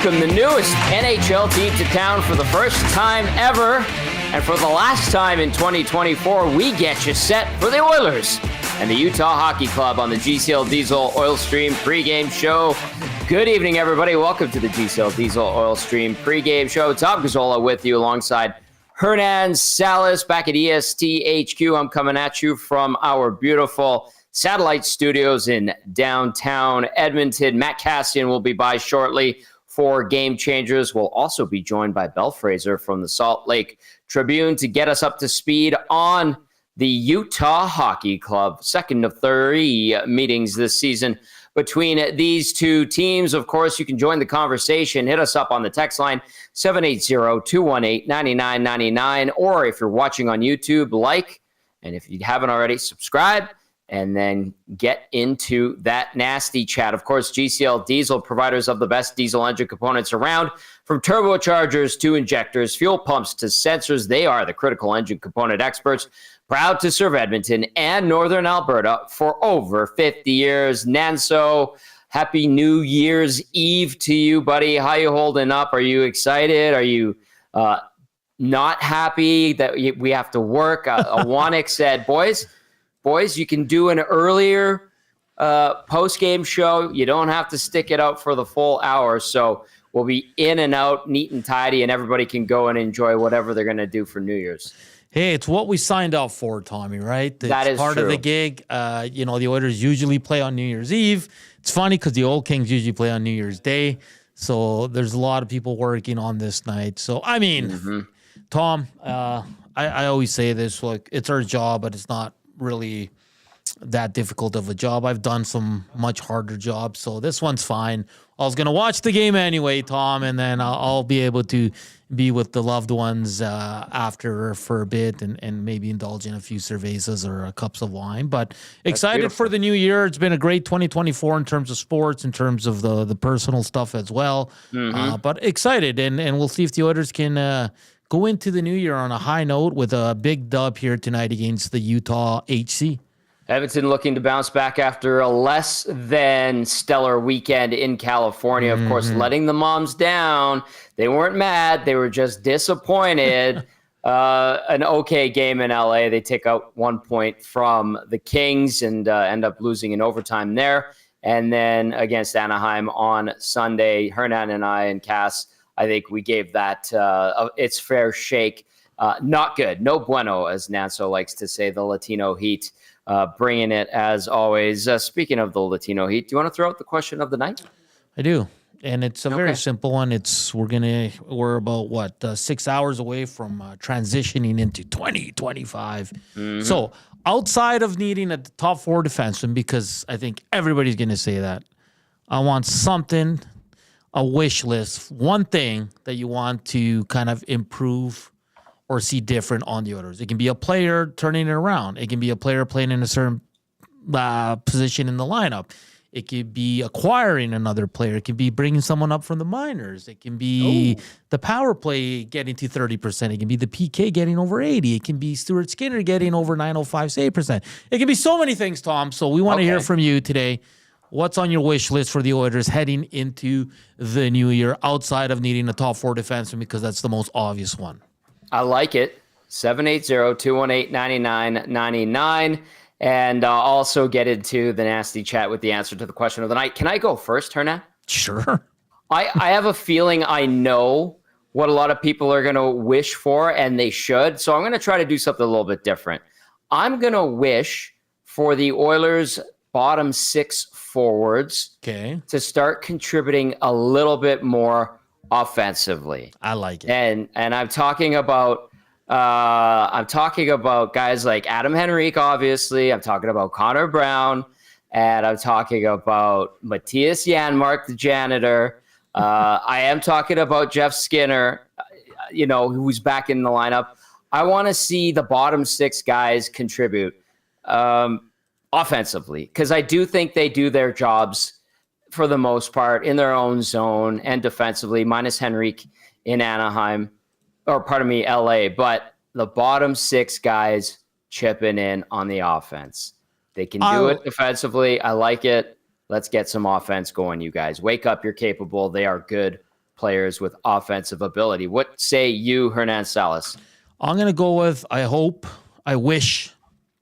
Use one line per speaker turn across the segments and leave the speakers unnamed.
welcome the newest NHL team to town for the first time ever. And for the last time in 2024, we get you set for the Oilers and the Utah Hockey Club on the GCL Diesel Oil Stream pregame show. Good evening, everybody. Welcome to the GCL Diesel Oil Stream pregame show. Tom Gazzola with you alongside Hernan, Salas back at EST HQ. I'm coming at you from our beautiful satellite studios in downtown Edmonton. Matt Kassian will be by shortly for Game Changers. We'll also be joined by Belle Fraser from the Salt Lake Tribune to get us up to speed on the Utah Hockey Club. Second of 3 meetings this season between these two teams. Of course, you can join the conversation. Hit us up on the text line, 780-218-9999. Or if you're watching on YouTube, like, and if you haven't already, subscribe, and then get into that nasty chat. Of course, GCL Diesel, providers of the best diesel engine components around, from turbochargers to injectors, fuel pumps to sensors. They are the critical engine component experts, proud to serve Edmonton and Northern Alberta for over 50 years. Nanso, happy New Year's Eve to you, buddy. How you holding up? Are you excited? Are you not happy that we have to work? Awanik said, boys, you can do an earlier post-game show. You don't have to stick it out for the full hour. So we'll be in and out, neat and tidy, and everybody can go and enjoy whatever they're going to do for New Year's.
Hey, it's what we signed up for, Tommy, right? It's
that is
part
true.
of the gig. The Oilers usually play on New Year's Eve. It's funny because the Old Kings usually play on New Year's Day. So there's a lot of people working on this night. So, I mean, Tom, I always say this, like, it's our job, but it's not really that difficult of a job. I've done some much harder jobs, so this one's fine. I was going to watch the game anyway, Tom, and then I'll be able to be with the loved ones after for a bit and maybe indulge in a few cervezas or cups of wine. But excited for the new year. It's been a great 2024 in terms of sports, in terms of the personal stuff as well. But excited, and we'll see if the Oilers can go into the new year on a high note with a big dub here tonight against the Utah HC.
Edmonton looking to bounce back after a less than stellar weekend in California. Of course, letting the Moms down. They weren't mad. They were just disappointed. An okay game in LA. They take out 1 point from the Kings and end up losing in overtime there. And then against Anaheim on Sunday, Hernan and I and Cass, I think we gave that its fair shake. Not good. No bueno, as Nanso likes to say, the Latino Heat. Bringing it as always. Speaking of the Latino Heat, do you want to throw out the question of the night?
I do, and it's a very simple one. We're about 6 hours away from transitioning into 2025. So outside of needing a top 4 defenseman, because I think everybody's going to say that, I want something, a wish list, one thing that you want to kind of improve or see different on the Oilers. It can be a player turning it around. It can be a player playing in a certain position in the lineup. It could be acquiring another player. It can be bringing someone up from the minors. It can be the power play getting to 30%. It can be the PK getting over 80%. It can be Stuart Skinner getting over 905 save percent. It can be so many things, Tom. So we want to hear from you today. What's on your wish list for the Oilers heading into the new year outside of needing a top 4 defenseman, because that's the most obvious one?
I like it. 780-218-9999. And also get into the nasty chat with the answer to the question of the night. Can I go first, Hernan?
Sure.
I have a feeling I know what a lot of people are going to wish for, and they should. So I'm going to try to do something a little bit different. I'm going to wish for the Oilers' bottom 6 forwards to start contributing a little bit more offensively.
I like it.
And I'm talking about guys like Adam Henrique, obviously. I'm talking about Connor Brown, and I'm talking about Matthias Janmark, the janitor. I am talking about Jeff Skinner, who's back in the lineup. I want to see the bottom 6 guys contribute offensively, because I do think they do their jobs for the most part in their own zone and defensively, minus Henrique in Anaheim, or pardon me, LA. But the bottom 6 guys chipping in on the offense. They can do it defensively. I like it. Let's get some offense going, you guys. Wake up. You're capable. They are good players with offensive ability. What say you, Hernan Salas?
I'm going to go with I wish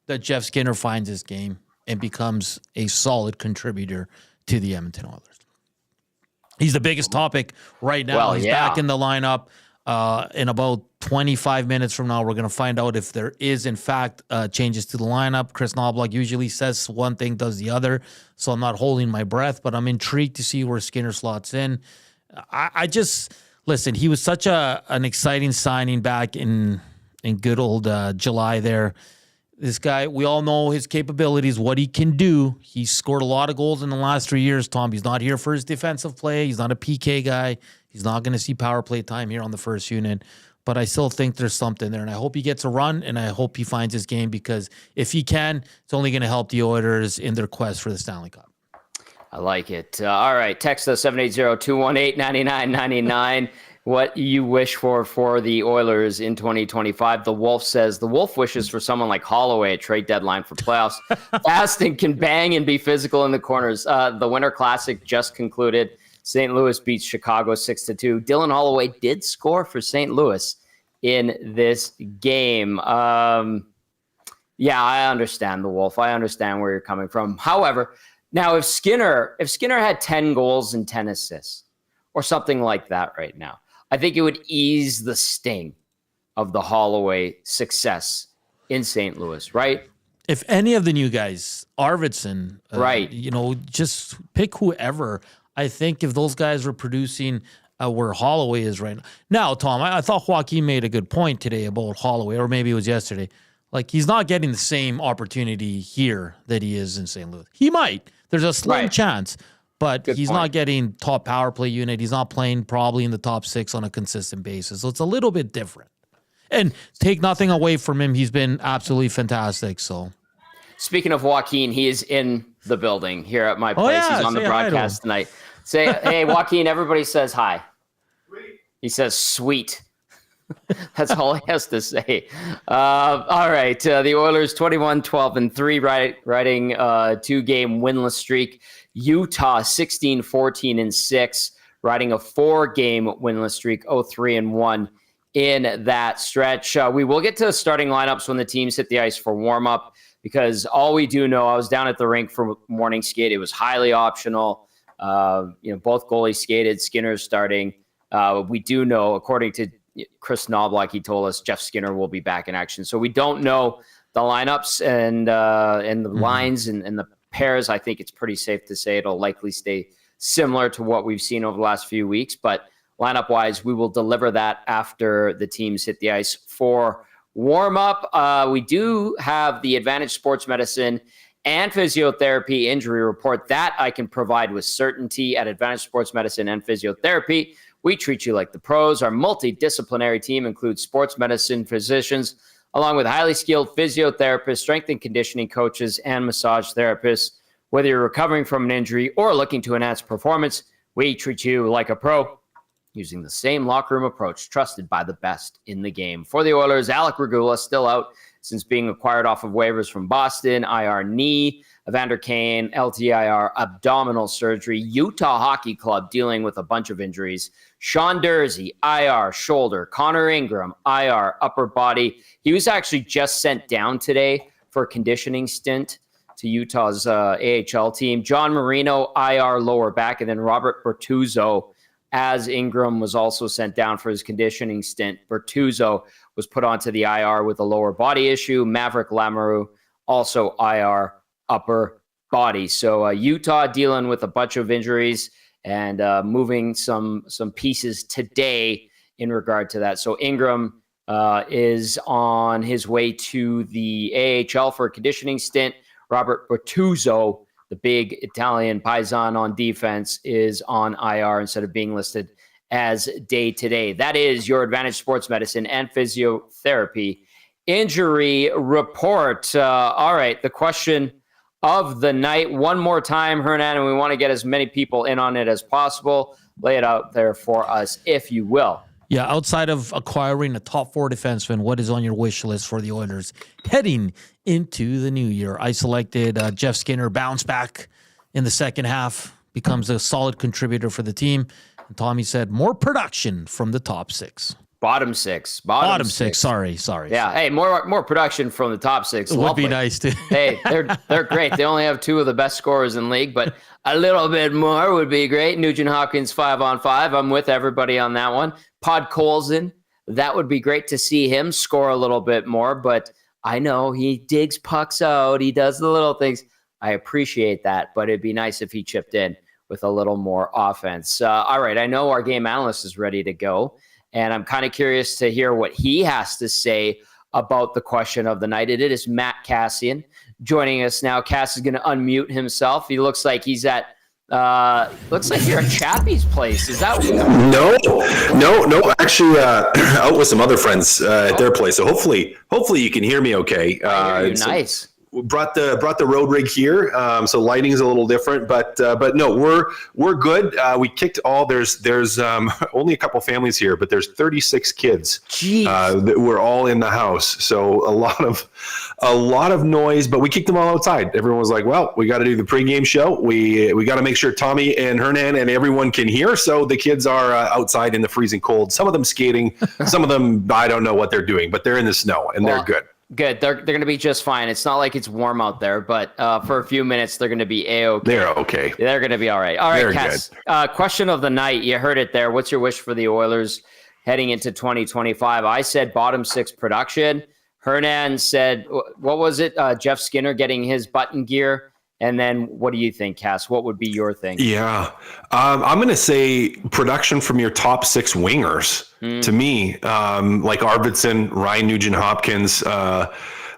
that Jeff Skinner finds his game and becomes a solid contributor to the Edmonton Oilers. He's the biggest topic right now. He's back in the lineup. In about 25 minutes from now, we're going to find out if there is, in fact, changes to the lineup. Chris Knobloch usually says one thing, does the other, so I'm not holding my breath, but I'm intrigued to see where Skinner slots in. I just, listen, he was such an exciting signing back in good old July there. This guy, we all know his capabilities, what he can do. He's scored a lot of goals in the last 3 years, Tom. He's not here for his defensive play. He's not a PK guy. He's not going to see power play time here on the first unit. But I still think there's something there. And I hope he gets a run, and I hope he finds his game, because if he can, it's only going to help the Oilers in their quest for the Stanley Cup.
I like it. All right. Text us 780-218-9999. What you wish for the Oilers in 2025. The Wolf says, the Wolf wishes for someone like Holloway at trade deadline for playoffs. Fast and can bang and be physical in the corners. The Winter Classic just concluded. St. Louis beats Chicago 6-2. Dylan Holloway did score for St. Louis in this game. Yeah, I understand the Wolf. I understand where you're coming from. However, now if Skinner had 10 goals and 10 assists or something like that right now, I think it would ease the sting of the Holloway success in St. Louis, right?
If any of the new guys, Arvidsson,
right,
just pick whoever. I think if those guys were producing where Holloway is right now, Tom, I thought Joaquin made a good point today about Holloway, or maybe it was yesterday. Like, he's not getting the same opportunity here that he is in St. Louis. He might. There's a slim chance. But he's not getting top power play unit. He's not playing probably in the top 6 on a consistent basis. So it's a little bit different. And take nothing away from him. He's been absolutely fantastic. So,
speaking of Joaquin, he is in the building here at my place. He's on the broadcast tonight. Say, hey, Joaquin, everybody says hi. Sweet. He says, sweet. That's all he has to say. All right. The Oilers 21-12-3, riding a 2-game winless streak. Utah 16-14-6, riding a 4-game winless streak, 0-3-1 in that stretch. We will get to starting lineups when the teams hit the ice for warm-up, because all we do know, I was down at the rink for morning skate. It was highly optional. Both goalies skated. Skinner's starting. We do know, according to Chris Knobloch, he told us Jeff Skinner will be back in action. So we don't know the lineups and the lines and the pairs. I think it's pretty safe to say it'll likely stay similar to what we've seen over the last few weeks. But lineup-wise, we will deliver that after the teams hit the ice for warm-up. We do have the Advantage Sports Medicine and Physiotherapy injury report that I can provide with certainty at Advantage Sports Medicine and Physiotherapy. We treat you like the pros. Our multidisciplinary team includes sports medicine physicians, along with highly skilled physiotherapists, strength and conditioning coaches, and massage therapists. Whether you're recovering from an injury or looking to enhance performance, we treat you like a pro, using the same locker room approach trusted by the best in the game. For the Oilers, Alec Regula still out since being acquired off of waivers from Boston, IR knee, Evander Kane, LTIR abdominal surgery, Utah Hockey Club dealing with a bunch of injuries, Sean Dursey, IR shoulder, Connor Ingram, IR upper body. He was actually just sent down today for a conditioning stint to Utah's AHL team. John Marino, IR lower back, and then Robert Bertuzzo, as Ingram was also sent down for his conditioning stint. Bertuzzo was put onto the IR with a lower body issue. Maverick Lamoureux, also IR upper body. So Utah dealing with a bunch of injuries and moving some pieces today in regard to that. So Ingram is on his way to the AHL for a conditioning stint. Robert Bertuzzo, the big Italian paisan on defense, is on IR instead of being listed as day-to-day. That is your Advantage Sports Medicine and Physiotherapy injury report. All right, the question of the night one more time, Hernan, and we want to get as many people in on it as possible. Lay it out there for us, if you will.
Yeah, outside of acquiring a top 4 defenseman, what is on your wish list for the Oilers heading into the new year? I selected Jeff Skinner, bounce back in the second half, becomes a solid contributor for the team. And Tommy said, more production from the top six.
Bottom six.
Bottom six. Sorry.
Yeah. Hey, more production from the top six.
It would be nice too.
Hey, they're great. They only have two of the best scorers in the league, but a little bit more would be great. Nugent Hopkins 5-on-5. I'm with everybody on that one. Podkolzin, that would be great to see him score a little bit more, but I know he digs pucks out. He does the little things. I appreciate that, but it'd be nice if he chipped in with a little more offense. All right, I know our game analyst is ready to go. And I'm kind of curious to hear what he has to say about the question of the night. It is Matt Kassian joining us now. Cass is going to unmute himself. He looks like he's at, looks like you're at Chappie's place. Is that?
No. Actually, out with some other friends at their place. So hopefully you can hear me okay.
Nice.
Brought the road rig here, so lighting is a little different, but no, we're good. We kicked all. There's only a couple families here, but there's 36 kids. That we're all in the house, so a lot of noise. But we kicked them all outside. Everyone was like, "Well, we got to do the pregame show. We got to make sure Tommy and Hernan and everyone can hear." So the kids are outside in the freezing cold. Some of them skating, some of them I don't know what they're doing, but they're in the snow and they're good.
Good. They're going to be just fine. It's not like it's warm out there, but for a few minutes, they're going to be A-okay.
They're okay.
They're going to be all right. All right, Cass. Question of the night. You heard it there. What's your wish for the Oilers heading into 2025? I said bottom six production. Hernan said, what was it? Jeff Skinner getting his button gear. And then what do you think, Cass? What would be your thing?
Yeah. I'm going to say production from your top six wingers. To me, like Arvidsson, Ryan Nugent-Hopkins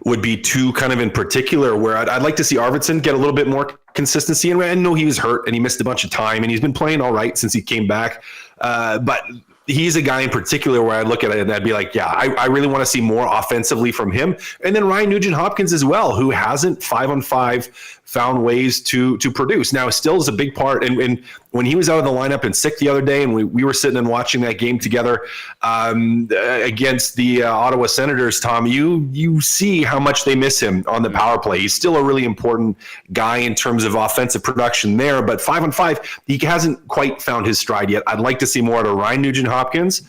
would be two kind of in particular where I'd like to see Arvidsson get a little bit more consistency. And I know he was hurt and he missed a bunch of time and he's been playing all right since he came back. But he's a guy in particular where I look at it and I'd be like, yeah, I really want to see more offensively from him. And then Ryan Nugent-Hopkins as well, who hasn't 5-on-5 found ways to produce. Now, still is a big part. And when he was out of the lineup and sick the other day, and we were sitting and watching that game together against the Ottawa Senators, Tom, you see how much they miss him on the power play. He's still a really important guy in terms of offensive production there, but 5-on-5, he hasn't quite found his stride yet. I'd like to see more out of Ryan Nugent-Hopkins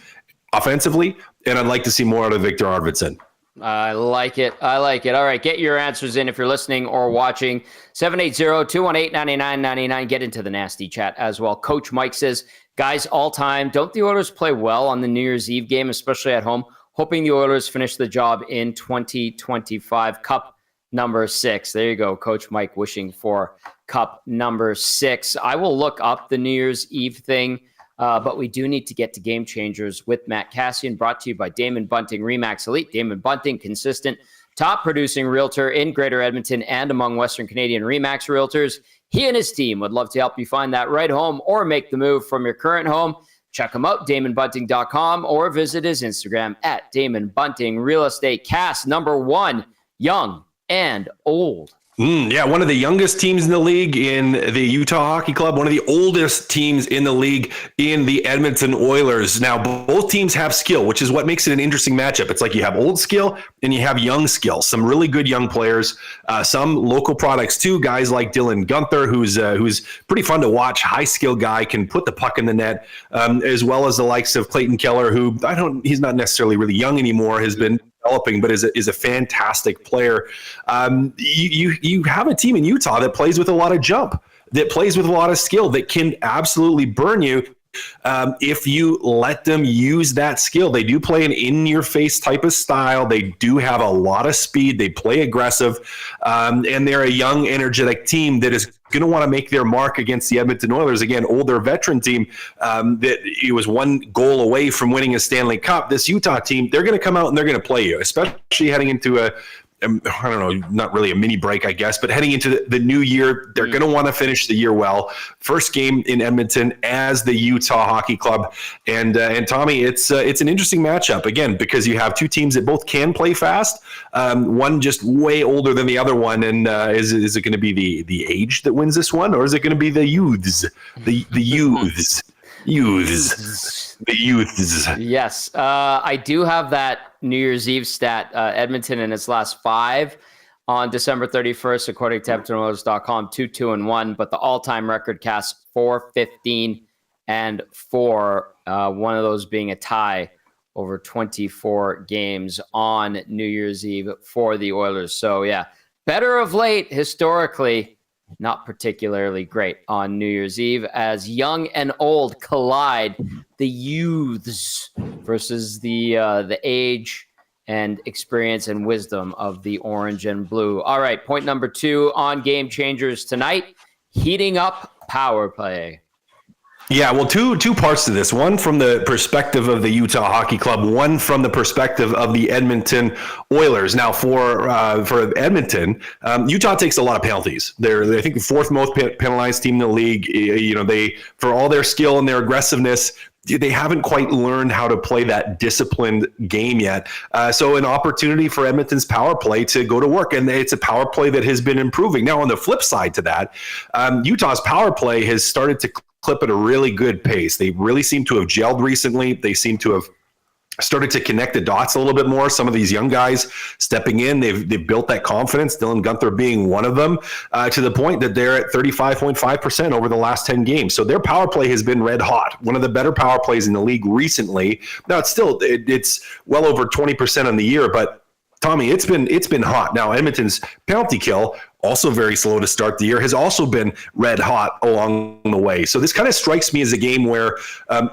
offensively, and I'd like to see more out of Victor Arvidsson.
I like it. All right, get your answers in if you're listening or watching. 780-218-9999. Get into the nasty chat as well. Coach Mike says, guys, all time, don't the Oilers play well on the New Year's Eve game, especially at home? Hoping the Oilers finish the job in 2025. Cup number 6. There you go, Coach Mike wishing for cup number 6. I will look up the New Year's Eve thing. But we do need to get to Game Changers with Matt Kassian, brought to you by Damon Bunting Remax Elite. Damon Bunting, consistent, top producing realtor in Greater Edmonton and among Western Canadian Remax realtors. He and his team would love to help you find that right home or make the move from your current home. Check him out, DamonBunting.com, or visit his Instagram at Damon Bunting Real Estate. Cass, number 1, young and old.
Yeah, one of the youngest teams in the league in the Utah Hockey Club, one of the oldest teams in the league in the Edmonton Oilers. Now, both teams have skill, which is what makes it an interesting matchup. It's like you have old skill and you have young skill, some really good young players, some local products too, guys like Dylan Guenther, who's pretty fun to watch, high skill guy, can put the puck in the net, as well as the likes of Clayton Keller, who he's not necessarily really young anymore, has been developing, but is a fantastic player. You have a team in Utah that plays with a lot of jump, that plays with a lot of skill, that can absolutely burn you if you let them use that skill. They do play an in-your-face type of style. They do have a lot of speed. They play aggressive, and they're a young, energetic team that is going to want to make their mark against the Edmonton Oilers. Again, older veteran team that it was one goal away from winning a Stanley Cup. This Utah team, they're going to come out and they're going to play you, especially heading into I don't know, not really a mini break, I guess, but heading into the new year, they're going to want to finish the year well. First game in Edmonton as the Utah Hockey Club. And Tommy, it's an interesting matchup, again, because you have two teams that both can play fast, one just way older than the other one. And is it going to be the age that wins this one, or is it going to be the youths? The youths. The youths.
Yes. I do have that New Year's Eve stat. Edmonton in its last 5 on December 31st, according to EdmontonOilers.com, 2-2-1, but the all-time record, Cass, 4-15-8. and 4, one of those being a tie over 24 games on New Year's Eve for the Oilers. So, yeah, better of late, historically, not particularly great on New Year's Eve as young and old collide, the youths versus the age and experience and wisdom of the orange and blue. All right, point number 2 on Game Changers tonight, heating up power play.
Yeah, well, two parts to this. One from the perspective of the Utah Hockey Club. One from the perspective of the Edmonton Oilers. Now, for Edmonton, Utah takes a lot of penalties. They're I think the 4th most penalized team in the league. You know, they for all their skill and their aggressiveness, they haven't quite learned how to play that disciplined game yet. So an opportunity for Edmonton's power play to go to work. And it's a power play that has been improving. Now, on the flip side to that, Utah's power play has started to clip at a really good pace. They really seem to have gelled recently. They seem to have started to connect the dots a little bit more. Some of these young guys stepping in, they've built that confidence, Dylan Guenther being one of them, to the point that they're at 35.5% over the last 10 games. So their power play has been red hot. One of the better power plays in the league recently. Now it's well over 20% on the year, but Tommy, it's been hot. Now, Edmonton's penalty kill, also very slow to start the year, has also been red hot along the way. So this kind of strikes me as a game where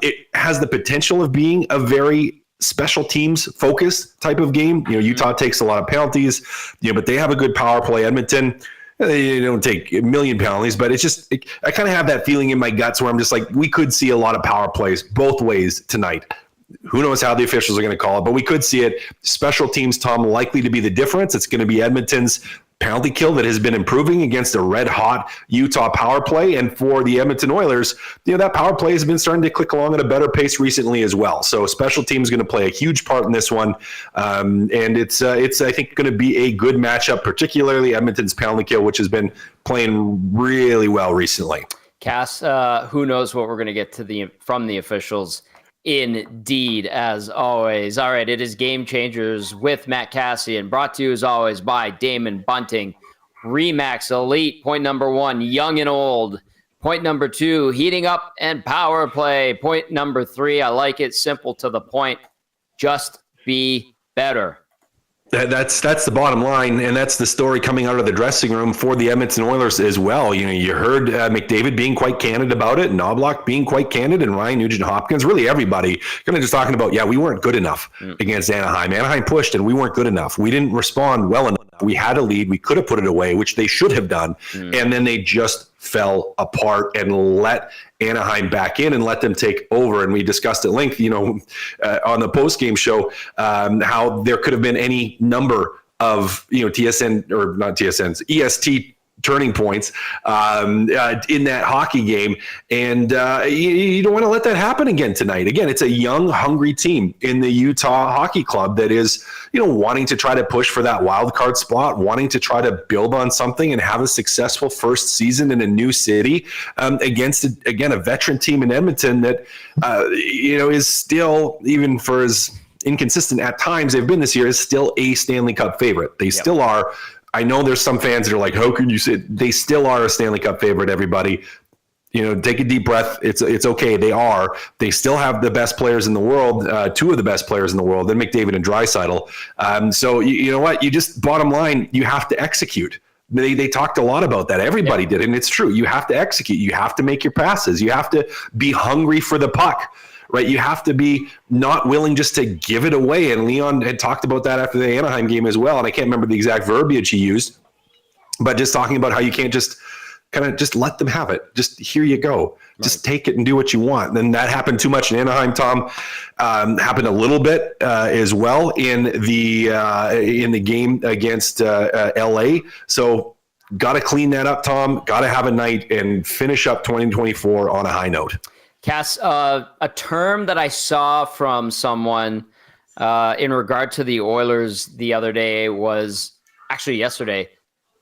it has the potential of being a very special teams focused type of game. You know, Utah takes a lot of penalties, but they have a good power play. Edmonton, they don't take a million penalties, but I kind of have that feeling in my guts where I'm just like, we could see a lot of power plays both ways tonight. Who knows how the officials are going to call it, but we could see it. Special teams, Tom, likely to be the difference. It's going to be Edmonton's penalty kill that has been improving against a red-hot Utah power play. And for the Edmonton Oilers, that power play has been starting to click along at a better pace recently as well. So special teams is going to play a huge part in this one. And it's I think, going to be a good matchup, particularly Edmonton's penalty kill, which has been playing really well recently.
Cass, who knows what we're going to get from the officials. Indeed, as always. All right, it is Game Changers with Matt Kassian, brought to you as always by Damon Bunting. Remax Elite, point number 1, young and old. Point number 2, heating up and power play. Point number 3, I like it, simple to the point, just be better.
That's the bottom line, and that's the story coming out of the dressing room for the Edmonton Oilers as well. You heard McDavid being quite candid about it, Knobloch being quite candid, and Ryan Nugent-Hopkins, really everybody, kind of just talking about, we weren't good enough against Anaheim. Anaheim pushed, and we weren't good enough. We didn't respond well enough. We had a lead. We could have put it away, which they should have done, and then they just fell apart and let Anaheim back in and let them take over. And we discussed at length, on the post-game show, how there could have been any number of, TSN or not TSNs, EST turning points in that hockey game. And you don't want to let that happen again tonight. Again, it's a young, hungry team in the Utah Hockey Club that is, wanting to try to push for that wild card spot, wanting to try to build on something and have a successful first season in a new city against, again, a veteran team in Edmonton that, is still, even for as inconsistent at times they've been this year, is still a Stanley Cup favorite. They still are. I know there's some fans that are like, how can you say they still are a Stanley Cup favorite, everybody? Take a deep breath. It's okay. They are. They still have the best players in the world, 2 of the best players in the world, then McDavid and Draisaitl. So you know what? You just, bottom line, you have to execute. They talked a lot about that. Everybody did, and it's true. You have to execute. You have to make your passes. You have to be hungry for the puck. Right, you have to be not willing just to give it away. And Leon had talked about that after the Anaheim game as well. And I can't remember the exact verbiage he used, but just talking about how you can't just kind of just let them have it. Just here you go. Just take it and do what you want. And that happened too much in Anaheim, Tom. Happened a little bit as well in the game against LA. So got to clean that up, Tom. Got to have a night and finish up 2024 on a high note.
Cass, a term that I saw from someone in regard to the Oilers the other day was actually yesterday,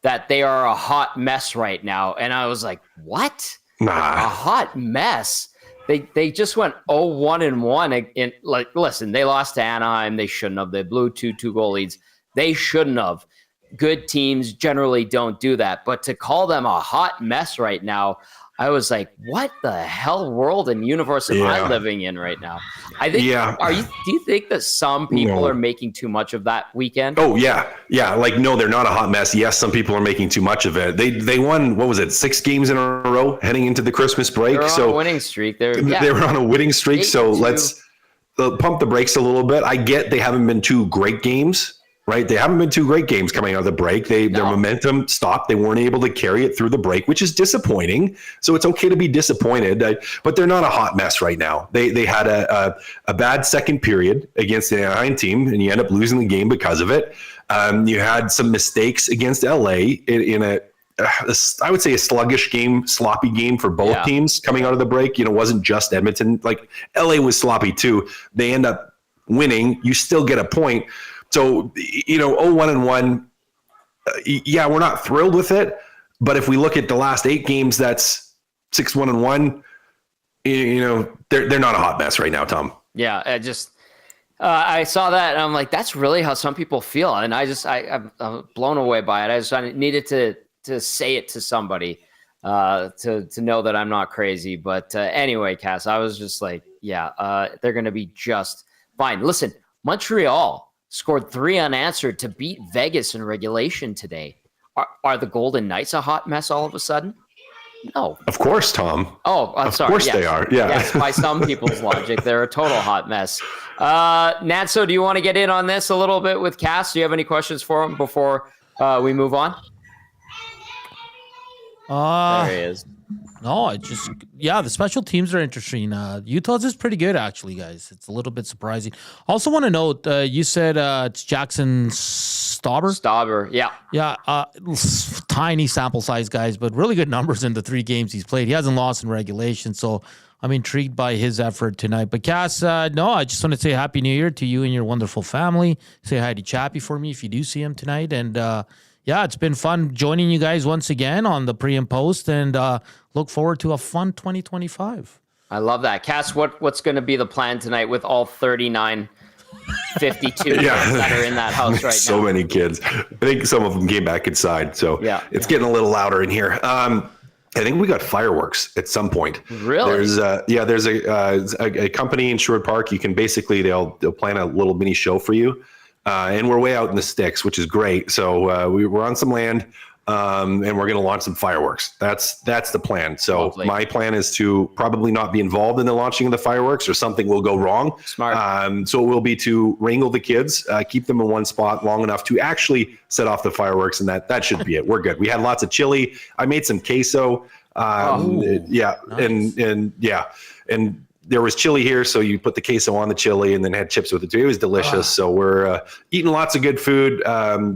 that they are a hot mess right now. And I was like, what?
Nah.
A hot mess? They just went 0-1-1. Listen, they lost to Anaheim. They shouldn't have. They blew 2-goal leads. They shouldn't have. Good teams generally don't do that. But to call them a hot mess right now, I was like, what the hell world and universe am I living in right now? I think, do you think that some people are making too much of that weekend?
Oh, yeah. Yeah. Like, no, they're not a hot mess. Yes, some people are making too much of it. They won, what was it, 6 games in a row heading into the Christmas break?
They're on a winning streak. They
were on a winning streak. So let's pump the brakes a little bit. I get they haven't been 2 great games. Right. They haven't been 2 great games coming out of the break. Their momentum stopped. They weren't able to carry it through the break, which is disappointing. So it's okay to be disappointed, but they're not a hot mess right now. They had a bad second period against the Anaheim team, and you end up losing the game because of it. You had some mistakes against LA in I would say a sluggish game, sloppy game for both teams coming out of the break. It wasn't just Edmonton. Like, LA was sloppy too. They end up winning. You still get a point. So, 0-1-1, we're not thrilled with it. But if we look at the last 8 games, that's 6-1-1. They're not a hot mess right now, Tom.
Yeah, I saw that and I'm like, that's really how some people feel. And I'm blown away by it. I needed to say it to somebody to know that I'm not crazy. But anyway, Cass, I was just like, they're going to be just fine. Listen, Montreal scored 3 unanswered to beat Vegas in regulation today. Are the Golden Knights a hot mess all of a sudden? No.
Of course, Tom.
Oh, I'm sorry.
Of course they are. Yeah.
Yes, by some people's logic, they're a total hot mess. Natso, do you want to get in on this a little bit with Cass? Do you have any questions for him before we move on? There he is.
No, the special teams are interesting. Utah's is pretty good, actually, guys. It's a little bit surprising. Also want to note, you said it's Jackson Stauber?
Yeah.
Yeah, tiny sample size, guys, but really good numbers in the 3 games he's played. He hasn't lost in regulation, so I'm intrigued by his effort tonight. But Cass, I just want to say Happy New Year to you and your wonderful family. Say hi to Chappie for me if you do see him tonight. And it's been fun joining you guys once again on the pre and post, and look forward to a fun 2025.
I love that. Cass, what's going to be the plan tonight with all 39, 52 kids that are in that house right now?
So many kids. I think some of them came back inside, so it's getting a little louder in here. I think we got fireworks at some point.
Really?
There's a company in Sherwood Park. You can basically, they'll plan a little mini show for you. And we're way out in the sticks, which is great. So we're on some land, and we're going to launch some fireworks. That's the plan. So Lovely. My plan is to probably not be involved in the launching of the fireworks, or something will go wrong.
Smart.
So it will be to wrangle the kids, keep them in one spot long enough to actually set off the fireworks, and that should be it. We're good. We had lots of chili. I made some queso. Nice. And there was chili here, so you put the queso on the chili and then had chips with it too. It was delicious. So we're eating lots of good food,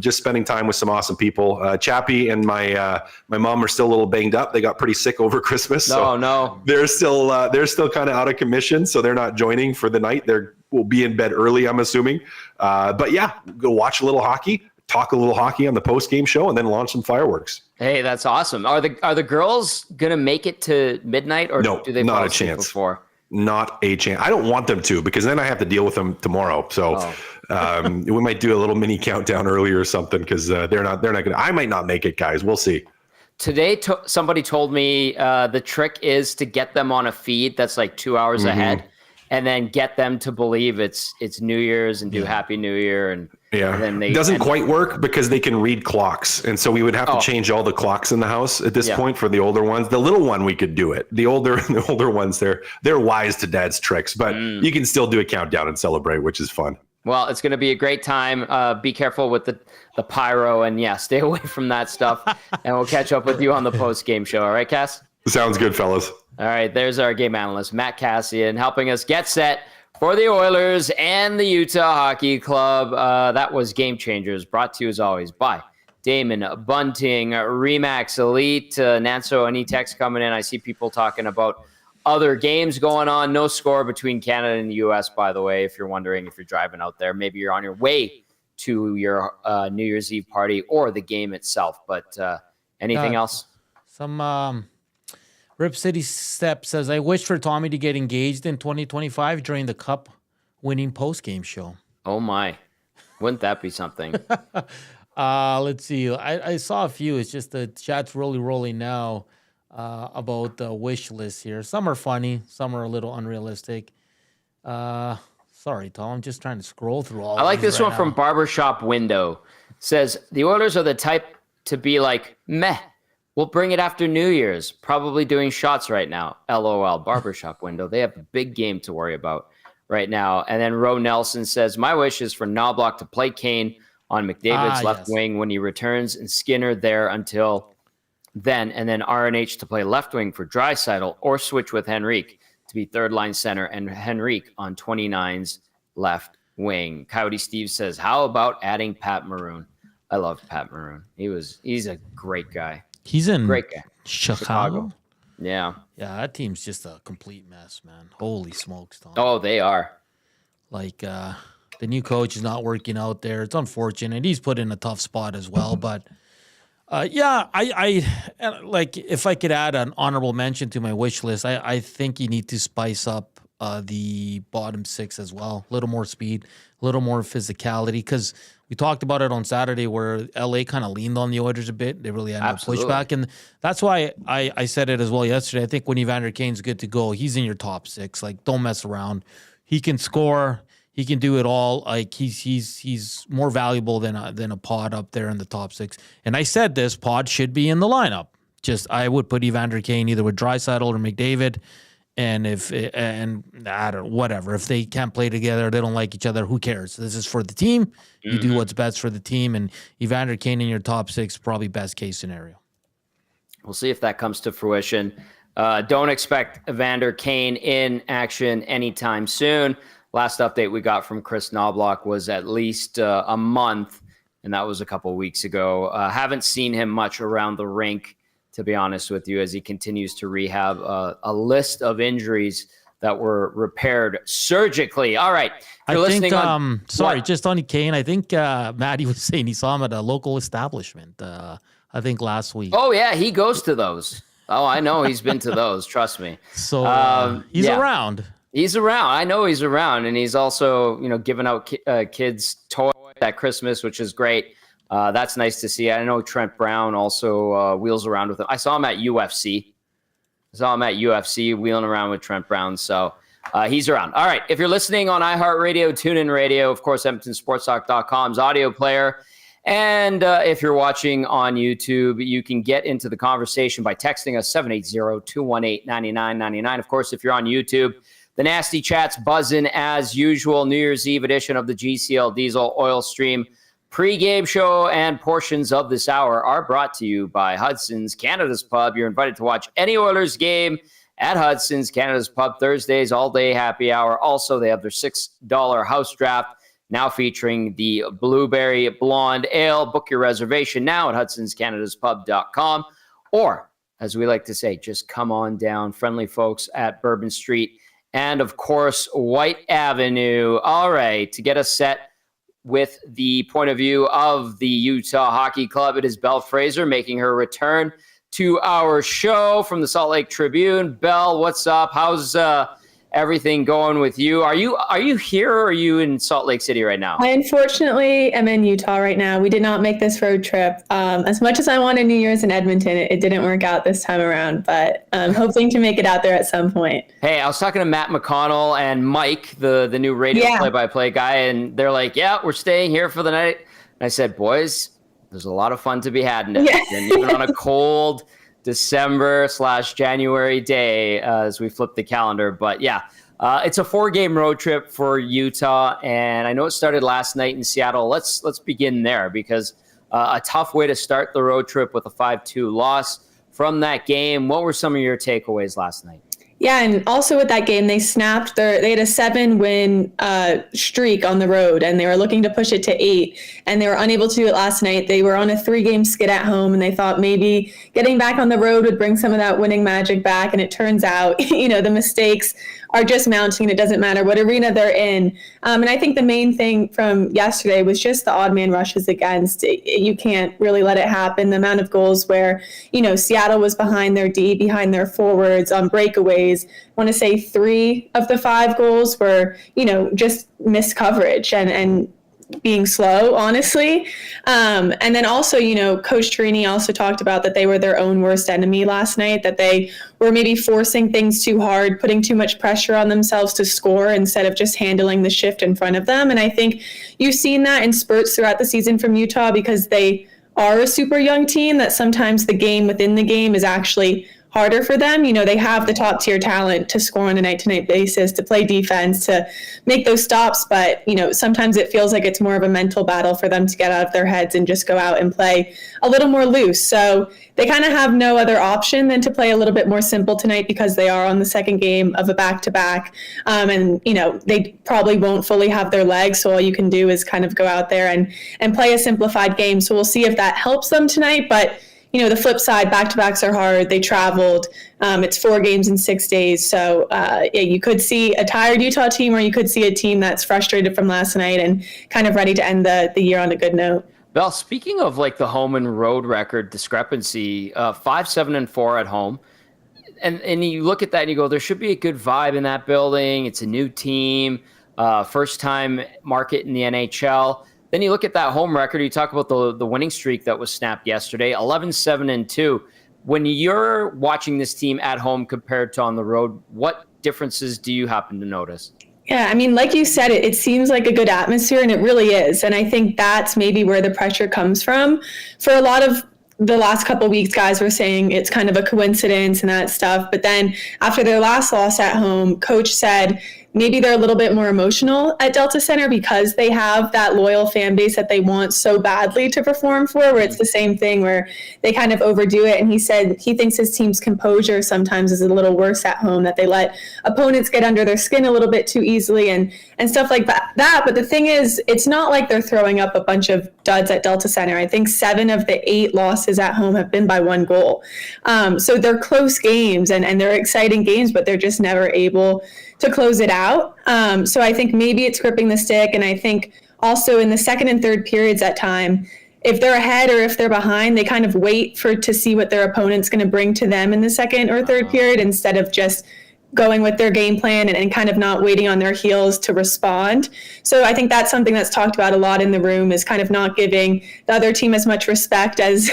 just spending time with some awesome people. Chappie and my mom are still a little banged up. They got pretty sick over Christmas.
No.
They're still kind of out of commission, so they're not joining for the night. We'll be in bed early, I'm assuming. But go watch a little hockey, talk a little hockey on the post-game show, and then launch some fireworks.
Hey, that's awesome. Are the girls gonna make it to midnight, or do they
not a chance before? Not a chance. I don't want them to, because then I have to deal with them tomorrow. So we might do a little mini countdown early or something, because they're not gonna. I might not make it, guys. We'll see.
Today, somebody told me the trick is to get them on a feed that's like 2 hours ahead, and then get them to believe it's New Year's and do Happy New Year, and then
it doesn't quite work because they can read clocks, and so we would have to change all the clocks in the house at this point for the older ones. The little one, we could do it. The older ones, they're wise to Dad's tricks, but you can still do a countdown and celebrate, which is fun.
Well, it's going to be a great time. Be careful with the pyro, and stay away from that stuff. And we'll catch up with you on the post-game show. All right, Cass?
Sounds good, fellas.
All right, there's our game analyst, Matt Kassian, helping us get set for the Oilers and the Utah Hockey Club. That was Game Changers, brought to you as always by Damon Bunting, Remax Elite. Nanso, any text coming in? I see people talking about other games going on. No score between Canada and the U.S., by the way, if you're wondering, if you're driving out there. Maybe you're on your way to your New Year's Eve party or the game itself. But anything else?
Some Rip City Step says, I wish for Tommy to get engaged in 2025 during the Cup winning post-game show.
Oh, my. Wouldn't that be something?
Let's see. I saw a few. It's just the chat's really rolling now. about the wish list here. Some are funny, some are a little unrealistic. Sorry, Tom, I'm just trying to scroll through all.
I like this one
now.
from Barbershop Window. Says the Oilers are the type to be like, meh, we'll bring it after New Year's. Probably doing shots right now. LOL. Barbershop Window. They have a big game to worry about right now. And then Ro Nelson says, my wish is for Knobloch to play Kane on McDavid's left wing when he returns, and Skinner there until then, and then RNH to play left wing for Draisaitl, or switch with Henrique to be third line center and Henrique on 29's left wing. Coyote Steve says, how about adding Pat Maroon? I love Pat Maroon. He's a great guy.
He's in
great guy.
Chicago.
Yeah.
Yeah, that team's just a complete mess, man. Holy smokes, Tom.
Oh, they are.
Like, the new coach is not working out there. It's unfortunate. He's put in a tough spot as well. But, I like, if I could add an honorable mention to my wish list, I think you need to spice up the bottom six as well. A little more speed, a little more physicality. Because we talked about it on Saturday where LA kind of leaned on the Oilers a bit. They really had no pushback. And that's why I said it as well yesterday. I think when Evander Kane's good to go, he's in your top six. Like, don't mess around. He can score. He can do it all. Like, he's more valuable than a Pod up there in the top six. And I said this, Pod should be in the lineup. Just, I would put Evander Kane either with Draisaitl or McDavid. And I don't know, whatever. If they can't play together, they don't like each other, who cares? This is for the team. You do what's best for the team. And Evander Kane in your top six, probably best case scenario.
We'll see if that comes to fruition. Don't expect Evander Kane in action anytime soon. Last update we got from Chris Knobloch was at least a month, and that was a couple of weeks ago. Haven't seen him much around the rink, to be honest with you, as he continues to rehab a list of injuries that were repaired surgically. All right.
Just on Kane, I think Maddie was saying he saw him at a local establishment, I think last week.
Oh, yeah, he goes to those. Oh, I know he's been to those. Trust me.
So he's around.
He's around. I know he's around, and he's also, giving out kids toys at Christmas, which is great. That's nice to see. I know Trent Brown also wheels around with him. I saw him at UFC. Wheeling around with Trent Brown. So he's around. All right. If you're listening on iHeartRadio, TuneIn Radio, of course, EdmontonSportsTalk.com's audio player. And if you're watching on YouTube, you can get into the conversation by texting us 780-218-9999. Of course, if you're on YouTube, the Nasty Chat's buzzing as usual. New Year's Eve edition of the GCL Diesel Oil Stream pregame show, and portions of this hour are brought to you by Hudson's, Canada's Pub. You're invited to watch any Oilers game at Hudson's, Canada's Pub, Thursdays, all-day happy hour. Also, they have their $6 house draft, now featuring the Blueberry Blonde Ale. Book your reservation now at hudsonscanadaspub.com, or, as we like to say, just come on down. Friendly folks at Bourbon Street and, of course, White Avenue. All right, to get us set with the point of view of the Utah Hockey Club, it is Belle Fraser making her return to our show from the Salt Lake Tribune. Belle, what's up? How's everything going with you? Are you here, or are you in Salt Lake City right now?
I unfortunately am in Utah right now. We did not make this road trip. As much as I wanted New Year's in Edmonton, it didn't work out this time around, but I'm hoping to make it out there at some point.
Hey, I was talking to Matt McConnell and Mike, the new radio play-by-play guy, and they're like, yeah, we're staying here for the night. And I said, boys, there's a lot of fun to be had in Edmonton, even on a cold December/January day as we flip the calendar. But yeah, it's a 4-game road trip for Utah, and I know it started last night in Seattle. Let's begin there, because a tough way to start the road trip with a 5-2 loss from that game. What were some of your takeaways last night?
Yeah, and also with that game, they snapped they had a 7-win streak on the road, and they were looking to push it to 8, and they were unable to do it last night. They were on a 3-game skid at home, and they thought maybe getting back on the road would bring some of that winning magic back, and it turns out, the mistakes are just mounting. It doesn't matter what arena they're in. And I think the main thing from yesterday was just the odd man rushes against. You can't really let it happen. The amount of goals where, Seattle was behind their D, behind their forwards on breakaways. I want to say 3 of the 5 goals were, just missed coverage. And being slow, honestly. And then also, Coach Torini also talked about that they were their own worst enemy last night, that they were maybe forcing things too hard, putting too much pressure on themselves to score instead of just handling the shift in front of them. And I think you've seen that in spurts throughout the season from Utah, because they are a super young team, that sometimes the game within the game is actually harder for them. They have the top tier talent to score on a night-to-night basis, to play defense, to make those stops. But, sometimes it feels like it's more of a mental battle for them to get out of their heads and just go out and play a little more loose. So they kind of have no other option than to play a little bit more simple tonight, because they are on the second game of a back-to-back. And, they probably won't fully have their legs. So all you can do is kind of go out there and play a simplified game. So we'll see if that helps them tonight. But the flip side, back-to-backs are hard. They traveled. It's 4 games in 6 days. So, you could see a tired Utah team, or you could see a team that's frustrated from last night and kind of ready to end the year on a good note.
Well, speaking of the home and road record discrepancy, 5-7-4 at home. And you look at that and you go, there should be a good vibe in that building. It's a new team, first-time market in the NHL. Then you look at that home record. You talk about the winning streak that was snapped yesterday, 11-7-2. When you're watching this team at home compared to on the road, what differences do you happen to notice?
Yeah, I mean, like you said, it seems like a good atmosphere, and it really is. And I think that's maybe where the pressure comes from. For a lot of the last couple of weeks, guys were saying it's kind of a coincidence and that stuff. But then after their last loss at home, Coach said maybe they're a little bit more emotional at Delta Center, because they have that loyal fan base that they want so badly to perform for, where it's the same thing where they kind of overdo it. And he said he thinks his team's composure sometimes is a little worse at home, that they let opponents get under their skin a little bit too easily and stuff like that. But the thing is, it's not like they're throwing up a bunch of duds at Delta Center. I think 7 of the 8 losses at home have been by 1 goal. So they're close games and they're exciting games, but they're just never able to close it out. So I think maybe it's gripping the stick. And I think also in the second and third periods at time, if they're ahead or if they're behind, they kind of wait to see what their opponent's going to bring to them in the second or third period, instead of just going with their game plan and kind of not waiting on their heels to respond. So I think that's something that's talked about a lot in the room, is kind of not giving the other team as much respect as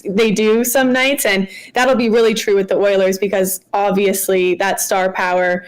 they do some nights. And that'll be really true with the Oilers, because obviously that star power,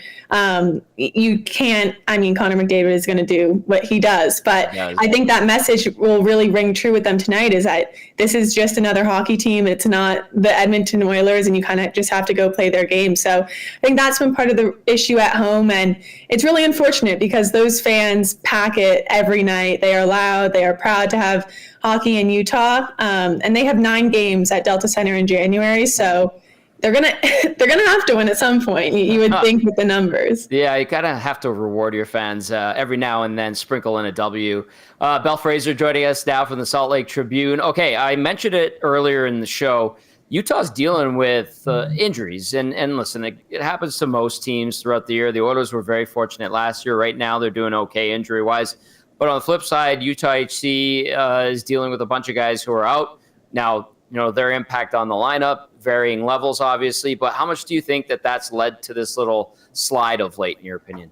you can't, Connor McDavid is going to do what he does, but I think that message will really ring true with them tonight, is that this is just another hockey team. It's not the Edmonton Oilers, and you kind of just have to go play their game. So I think that's been part of the issue at home, and it's really unfortunate because those fans pack it every night. They are loud. They are proud to have hockey in Utah, and they have 9 games at Delta Center in January. So they're gonna have to win at some point. You would think, with the numbers.
Yeah, you gotta have to reward your fans every now and then. Sprinkle in a W. Belle Fraser joining us now from the Salt Lake Tribune. Okay, I mentioned it earlier in the show. Utah's dealing with injuries, and listen, it happens to most teams throughout the year. The Oilers were very fortunate last year. Right now, they're doing okay injury wise. But on the flip side, Utah HC is dealing with a bunch of guys who are out now. Their impact on the lineup, varying levels, obviously. But how much do you think that that's led to this little slide of late, in your opinion?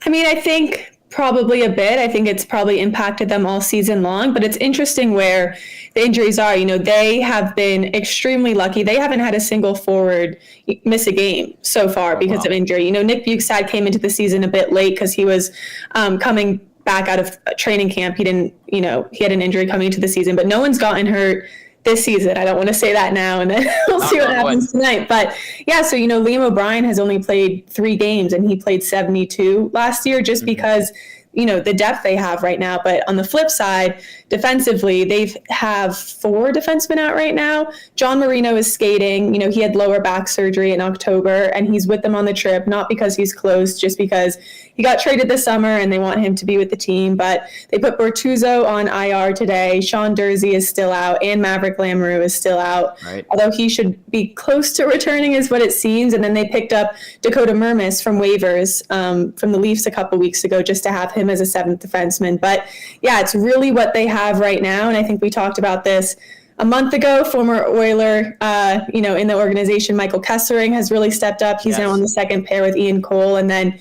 I think probably a bit. I think it's probably impacted them all season long. But it's interesting where the injuries are. They have been extremely lucky. They haven't had a single forward miss a game so far because of injury. Nick Bukestad came into the season a bit late because he was coming back out of training camp. He didn't, he had an injury coming into the season. But no one's gotten hurt this season. I don't want to say that now, and then we'll see what happens tonight. But yeah, so Liam O'Brien has only played 3 games, and he played 72 last year, just because the depth they have right now. But on the flip side, defensively, they have 4 defensemen out right now. John Marino is skating. He had lower back surgery in October, and he's with them on the trip, not because he's close, just because he got traded this summer and they want him to be with the team. But they put Bortuzzo on IR today. Sean Dursey is still out, and Maverick Lamoureux is still out, right, although he should be close to returning is what it seems. And then they picked up Dakota Mermis from waivers from the Leafs a couple weeks ago, just to have him as a 7th defenseman. But yeah, it's really what they have right now. And I think we talked about this a month ago. Former Oiler, in the organization, Michael Kessering has really stepped up. He's now on the second pair with Ian Cole. And then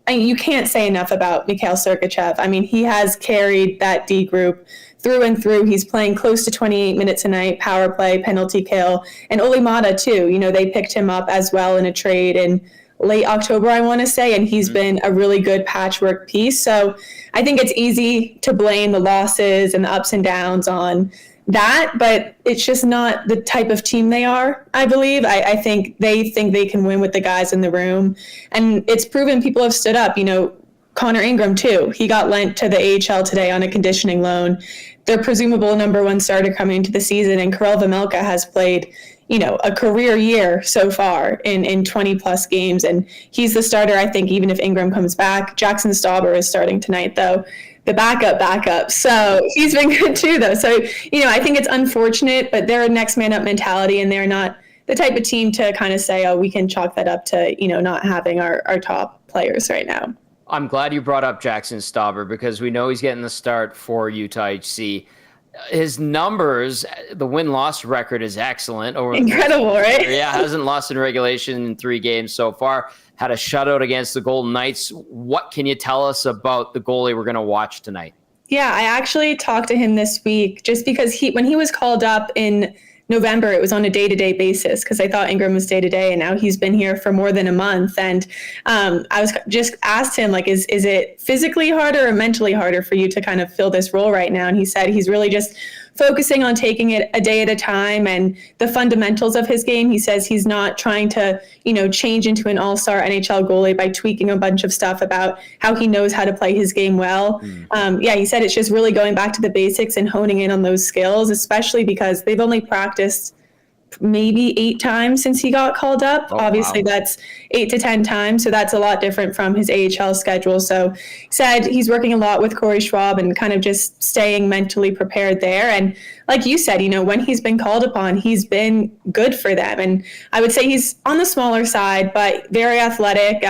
you can't say enough about Mikhail Sergachev. I mean, he has carried that D group through and through. He's playing close to 28 minutes a night, power play, penalty kill, and Olimata too. They picked him up as well in a trade in late October, I want to say, and he's been a really good patchwork piece. So I think it's easy to blame the losses and the ups and downs on that, but it's just not the type of team they are, I believe. I think they can win with the guys in the room, and it's proven people have stood up. Connor Ingram too. He got lent to the AHL today on a conditioning loan. Their presumable number one starter coming into the season, and Karel Vejmelka has played, a career year so far in 20 plus games. And he's the starter, I think, even if Ingram comes back. Jackson Stauber is starting tonight, though, the backup. So he's been good too, though. So, I think it's unfortunate, but they're a next man up mentality, and they're not the type of team to kind of say, oh, we can chalk that up to, not having our top players right now.
I'm glad you brought up Jackson Stauber, because we know he's getting the start for Utah HC. His numbers, the win-loss record is excellent.
Incredible, right?
Yeah, hasn't lost in regulation in 3 games so far. Had a shutout against the Golden Knights. What can you tell us about the goalie we're going to watch tonight?
Yeah, I actually talked to him this week just because when he was called up in November, it was on a day-to-day basis because I thought Ingram was day-to-day, and now he's been here for more than a month. And I was just asked him, like, is it physically harder or mentally harder for you to kind of fill this role right now? And he said he's really just focusing on taking it a day at a time and the fundamentals of his game. He says he's not trying to, change into an all-star NHL goalie by tweaking a bunch of stuff about how he knows how to play his game well. He said it's just really going back to the basics and honing in on those skills, especially because they've only practiced maybe 8 times since he got called up. Obviously, that's 8 to 10 times. So that's a lot different from his AHL schedule. So he said he's working a lot with Corey Schwab and kind of just staying mentally prepared there. And like you said, when he's been called upon, he's been good for them. And I would say he's on the smaller side, but very athletic,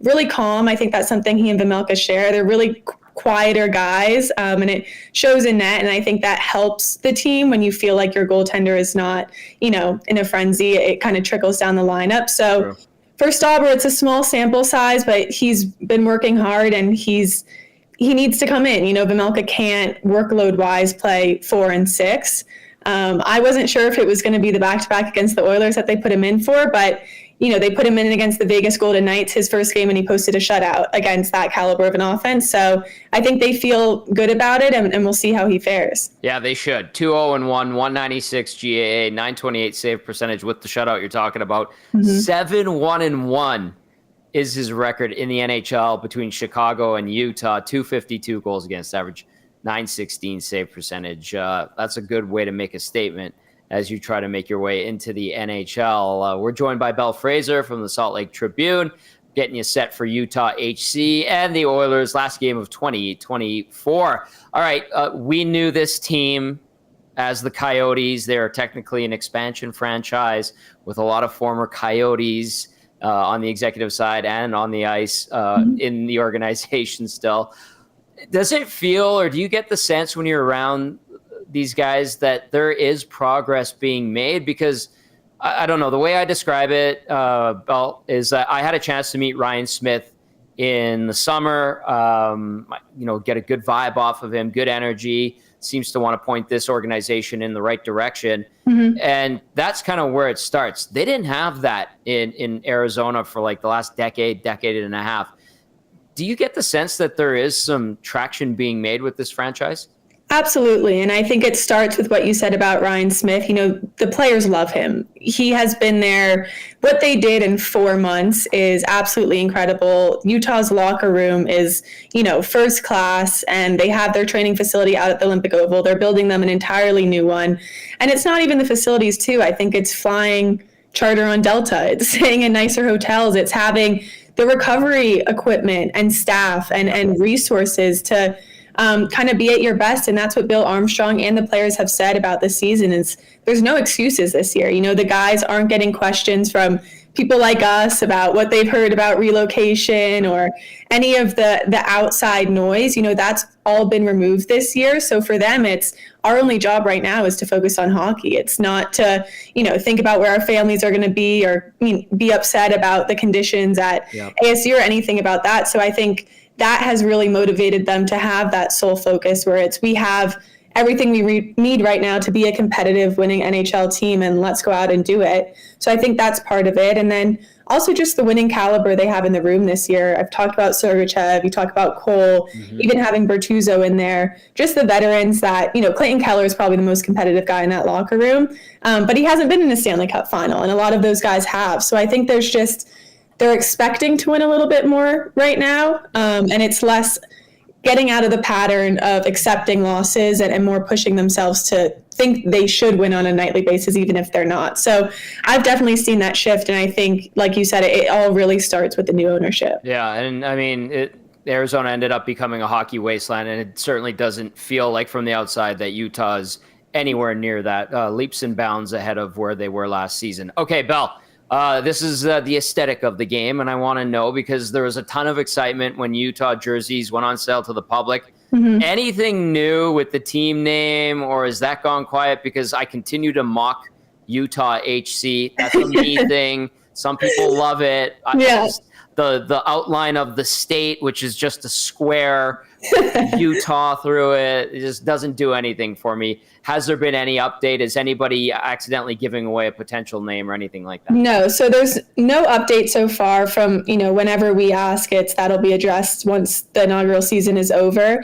really calm. I think that's something he and Vejmelka share. They're really quieter guys, and it shows in net. And I think that helps the team when you feel like your goaltender is not, in a frenzy. It kind of trickles down the lineup. So
True.
For Stauber, it's a small sample size, but he's been working hard, and he needs to come in. Vejmelka can't workload-wise play 4 and 6. I wasn't sure if it was going to be the back-to-back against the Oilers that they put him in for, but they put him in against the Vegas Golden Knights his first game, and he posted a shutout against that caliber of an offense. So I think they feel good about it, and we'll see how he fares.
Yeah, they should. 2-0-1, 196 GAA, 928 save percentage with the shutout you're talking about. 7-1-1 is his record in the NHL between Chicago and Utah. 252 goals against average, 916 save percentage. That's a good way to make a statement as you try to make your way into the NHL. We're joined by Belle Fraser from the Salt Lake Tribune, getting you set for Utah HC and the Oilers' last game of 2024. All right, we knew this team as the Coyotes. They're technically an expansion franchise with a lot of former Coyotes on the executive side and on the ice in the organization still. Does it feel, or do you get the sense when you're around these guys that there is progress being made? Because I don't know, the way I describe it, Belle, is that I had a chance to meet Ryan Smith in the summer, get a good vibe off of him, good energy, seems to want to point this organization in the right direction. And that's kind of where it starts. They didn't have that in Arizona for like the last decade and a half. Do you get the sense that there is some traction being made with this franchise?
Absolutely. And I think it starts with what you said about Ryan Smith. The players love him. He has been there. What they did in 4 months is absolutely incredible. Utah's locker room is, first class, and they have their training facility out at the Olympic Oval. They're building them an entirely new one. And it's not even the facilities too. I think it's flying charter on Delta. It's staying in nicer hotels. It's having the recovery equipment and staff and resources to kind of be at your best. And that's what Bill Armstrong and the players have said about this season is there's no excuses this year. The guys aren't getting questions from people like us about what they've heard about relocation or any of the outside noise. That's all been removed this year. So for them, it's our only job right now is to focus on hockey. It's not to, think about where our families are going to be or be upset about the conditions at ASU or anything about that. So I think that has really motivated them to have that sole focus where we have everything we need right now to be a competitive winning NHL team, and let's go out and do it. So I think that's part of it. And then also just the winning caliber they have in the room this year. I've talked about Sergachev, you talk about Cole, even having Bertuzzo in there, just the veterans that, Clayton Keller is probably the most competitive guy in that locker room, but he hasn't been in a Stanley Cup final, and a lot of those guys have. So I think they're expecting to win a little bit more right now, and it's less getting out of the pattern of accepting losses and more pushing themselves to think they should win on a nightly basis, even if they're not. So I've definitely seen that shift. And I think, like you said, it all really starts with the new ownership.
Yeah. And I mean, Arizona ended up becoming a hockey wasteland, and it certainly doesn't feel like from the outside that Utah is anywhere near that, leaps and bounds ahead of where they were last season. Okay, Bell. This is the aesthetic of the game, and I want to know because there was a ton of excitement when Utah jerseys went on sale to the public. Anything new with the team name, or has that gone quiet? Because I continue to mock Utah HC. That's a me thing. Some people love it. The outline of the state, which is just a square, Utah through it just doesn't do anything for me. Has there been any update? Is anybody accidentally giving away a potential name or anything like that?
No. So there's no update so far from, whenever we ask that'll be addressed once the inaugural season is over.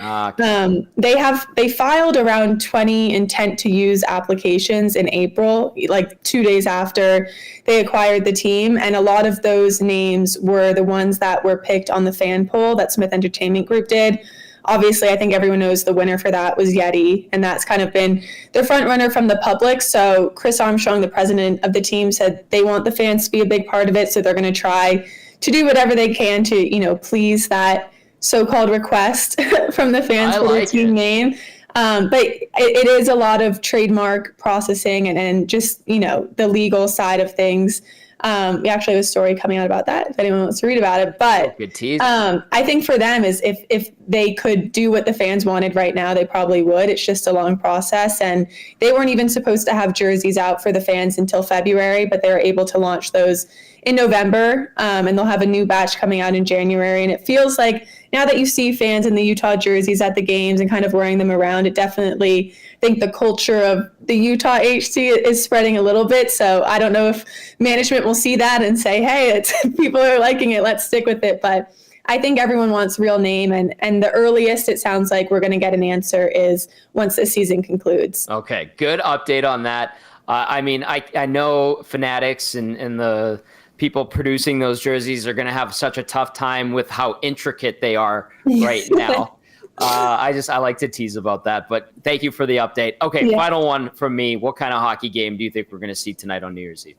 They filed around 20 intent to use applications in April, like 2 days after they acquired the team. And a lot of those names were the ones that were picked on the fan poll that Smith Entertainment Group did. Obviously, I think everyone knows the winner for that was Yeti, and that's kind of been the front runner from the public. So Chris Armstrong, the president of the team, said they want the fans to be a big part of it, so they're going to try to do whatever they can to, please that so-called request from the fans for their team name. But it is a lot of trademark processing and just, the legal side of things. We actually have a story coming out about that if anyone wants to read about it. But
good tease.
I think for them is if they could do what the fans wanted right now, they probably would. It's just a long process, and they weren't even supposed to have jerseys out for the fans until February, but they were able to launch those in November, and they'll have a new batch coming out in January. And it feels like now that you see fans in the Utah jerseys at the games and kind of wearing them around, it definitely, I think the culture of the Utah HC is spreading a little bit. So I don't know if management will see that and say, hey, people are liking it, let's stick with it. But I think everyone wants real name, and the earliest it sounds like we're going to get an answer is once the season concludes.
Okay, good update on that. I mean, I know Fanatics and the people producing those jerseys are going to have such a tough time with how intricate they are right now. I like to tease about that, but thank you for the update. Okay, Final one from me. What kind of hockey game do you think we're going to see tonight on New Year's Eve?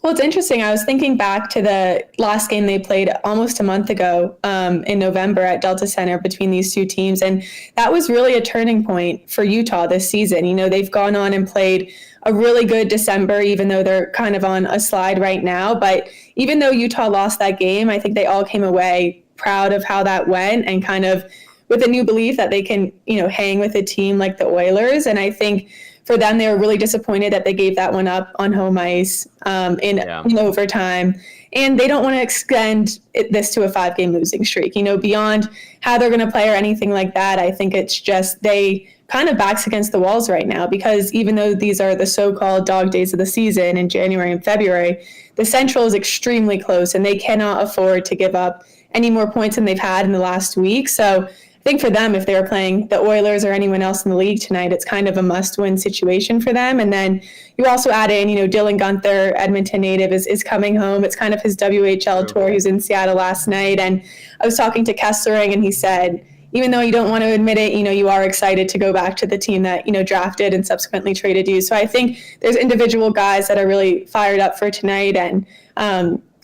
Well, it's interesting. I was thinking back to the last game they played almost a month ago in November at Delta Center between these two teams, and that was really a turning point for Utah this season. They've gone on and played a really good December, even though they're kind of on a slide right now. But even though Utah lost that game, I think they all came away proud of how that went and kind of with a new belief that they can, hang with a team like the Oilers. And I think for them, they were really disappointed that they gave that one up on home ice in overtime. And they don't want to extend this to a 5-game losing streak. Beyond how they're going to play or anything like that, I think it's just they kind of backs against the walls right now, because even though these are the so-called dog days of the season in January and February, the Central is extremely close, and they cannot afford to give up any more points than they've had in the last week. So I think for them, if they were playing the Oilers or anyone else in the league tonight, it's kind of a must-win situation for them. And then you also add in, Dylan Guenther, Edmonton native, is coming home. It's kind of his WHL tour. He was in Seattle last night. And I was talking to Kessler, and he said, even though you don't want to admit it, you are excited to go back to the team that, drafted and subsequently traded you. So I think there's individual guys that are really fired up for tonight, and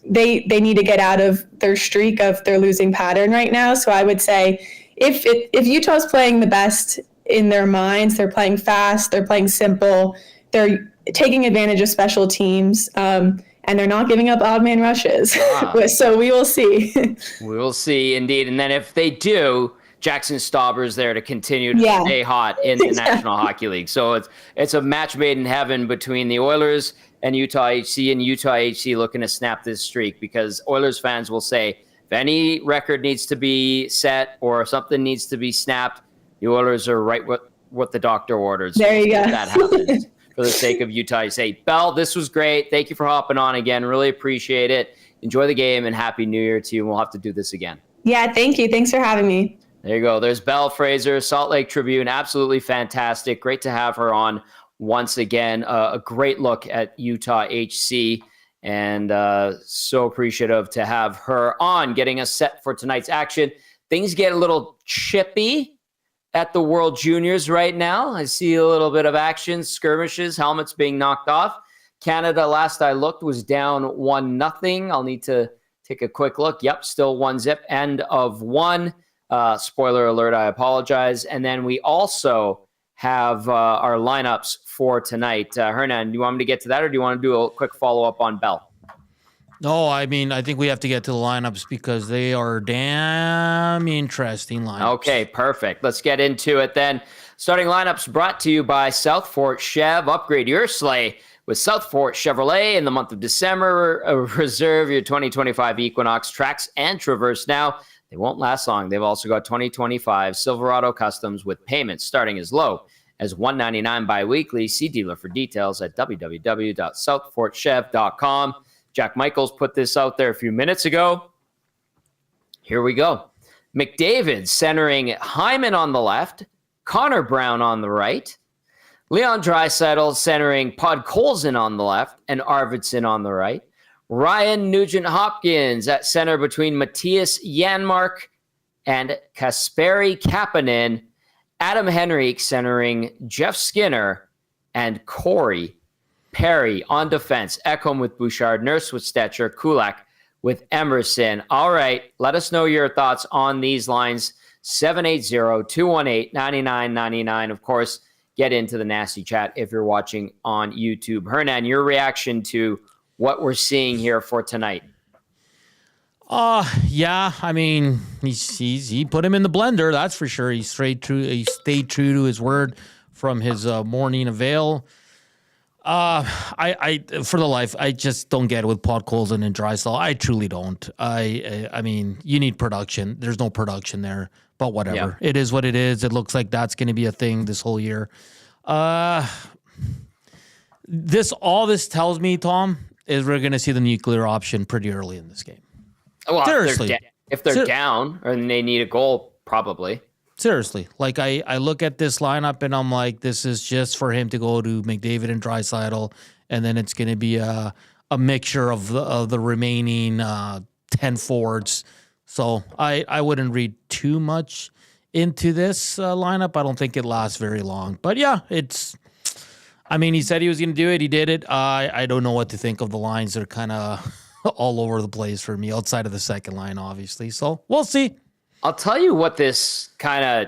they need to get out of their streak of their losing pattern right now. So I would say if Utah's playing the best in their minds, they're playing fast, they're playing simple, they're taking advantage of special teams, and they're not giving up odd man rushes.
Wow.
So we will see.
We will see, indeed. And then if they do, Jackson Stauber's there to continue to stay hot in the National Hockey League. So it's a match made in heaven between the Oilers and Utah HC, and Utah HC looking to snap this streak, because Oilers fans will say if any record needs to be set or something needs to be snapped, the Oilers are right what the doctor ordered. So
there you go.
That happens for the sake of Utah HC. Bell, this was great. Thank you for hopping on again. Really appreciate it. Enjoy the game, and Happy New Year to you. And we'll have to do this again.
Yeah, thank you. Thanks for having me.
There you go. There's Belle Fraser, Salt Lake Tribune. Absolutely fantastic. Great to have her on once again. A great look at Utah HC, and so appreciative to have her on, getting us set for tonight's action. Things get a little chippy at the World Juniors right now. I see a little bit of action, skirmishes, helmets being knocked off. Canada, last I looked, was down 1-0. I'll need to take a quick look. Yep, still 1-0. End of 1. Spoiler alert, I apologize. And then we also have our lineups for tonight. Hernan, do you want me to get to that, or do you want to do a quick follow-up on Bell?
No, I mean, I think we have to get to the lineups because they are damn interesting lineups.
Okay, perfect. Let's get into it then. Starting lineups brought to you by South Fort Chev. Upgrade your sleigh with South Fort Chevrolet in the month of December. Reserve your 2025 Equinox Trax and Traverse now. They won't last long. They've also got 2025 Silverado Customs with payments starting as low as $199 biweekly. See dealer for details at www.southfortchev.com. Jack Michaels put this out there a few minutes ago. Here we go. McDavid centering Hyman on the left, Connor Brown on the right, Leon Draisaitl centering Podkolzin on the left and Arvidsson on the right. Ryan Nugent-Hopkins at center between Matthias Janmark and Kasperi Kapanen. Adam Henrique centering Jeff Skinner and Corey Perry on defense. Ekholm with Bouchard, Nurse with Stetcher, Kulak with Emerson. All right, let us know your thoughts on these lines. 780-218-9999. Of course, get into the nasty chat if you're watching on YouTube. Hernan, your reaction to what we're seeing here for tonight?
Yeah. I mean, he put him in the blender. That's for sure. He stayed true to his word from his morning avail. I for the life, I just don't get it with Podkolzin and Draisaitl. I truly don't. I mean, you need production. There's no production there, but whatever. Yeah. It is what it is. It looks like that's going to be a thing this whole year. All this tells me, Tom, is we're going to see the nuclear option pretty early in this game.
Well, seriously. If they're down and they need a goal, probably.
Seriously. Like, I look at this lineup and I'm like, this is just for him to go to McDavid and Draisaitl, and then it's going to be a mixture of the remaining 10 forwards. So I wouldn't read too much into this lineup. I don't think it lasts very long. But, yeah, I mean, he said he was going to do it. He did it. I don't know what to think of the lines. They're kind of all over the place for me, outside of the second line, obviously. So we'll see.
I'll tell you what this kind of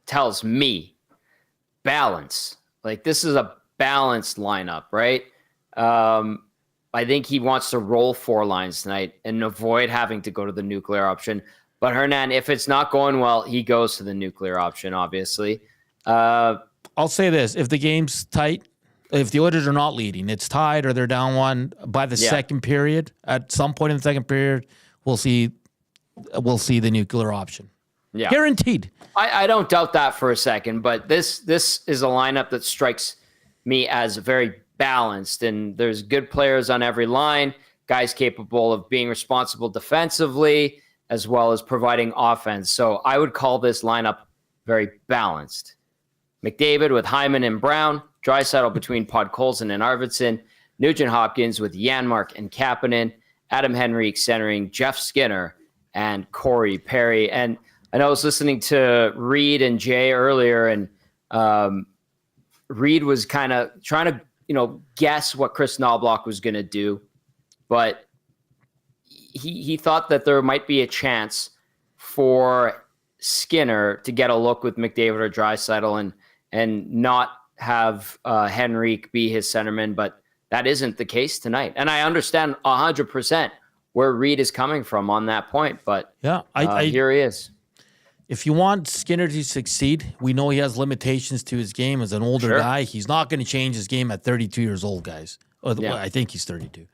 tells me. Balance. Like, this is a balanced lineup, right? I think he wants to roll 4 lines tonight and avoid having to go to the nuclear option. But Hernan, if it's not going well, he goes to the nuclear option, obviously.
I'll say this. If the game's tight, if the Oilers are not leading, it's tied or they're down 1 by the second period, at some point in the second period, we'll see the nuclear option. Yeah. Guaranteed.
I don't doubt that for a second, but this is a lineup that strikes me as very balanced, and there's good players on every line, guys capable of being responsible defensively as well as providing offense. So I would call this lineup very balanced. McDavid with Hyman and Brown, Draisaitl between Podkolzin and Arvidsson, Nugent-Hopkins with Janmark and Kapanen, Adam Henrique centering Jeff Skinner and Corey Perry. And I know I was listening to Reed and Jay earlier, and Reed was kind of trying to, guess what Chris Knobloch was going to do, but he thought that there might be a chance for Skinner to get a look with McDavid or Draisaitl and not have Henrique be his centerman, but that isn't the case tonight. And I understand 100% where Reed is coming from on that point, but
yeah,
here he is.
If you want Skinner to succeed, we know he has limitations to his game as an older guy. He's not going to change his game at 32 years old, guys. I think he's 32.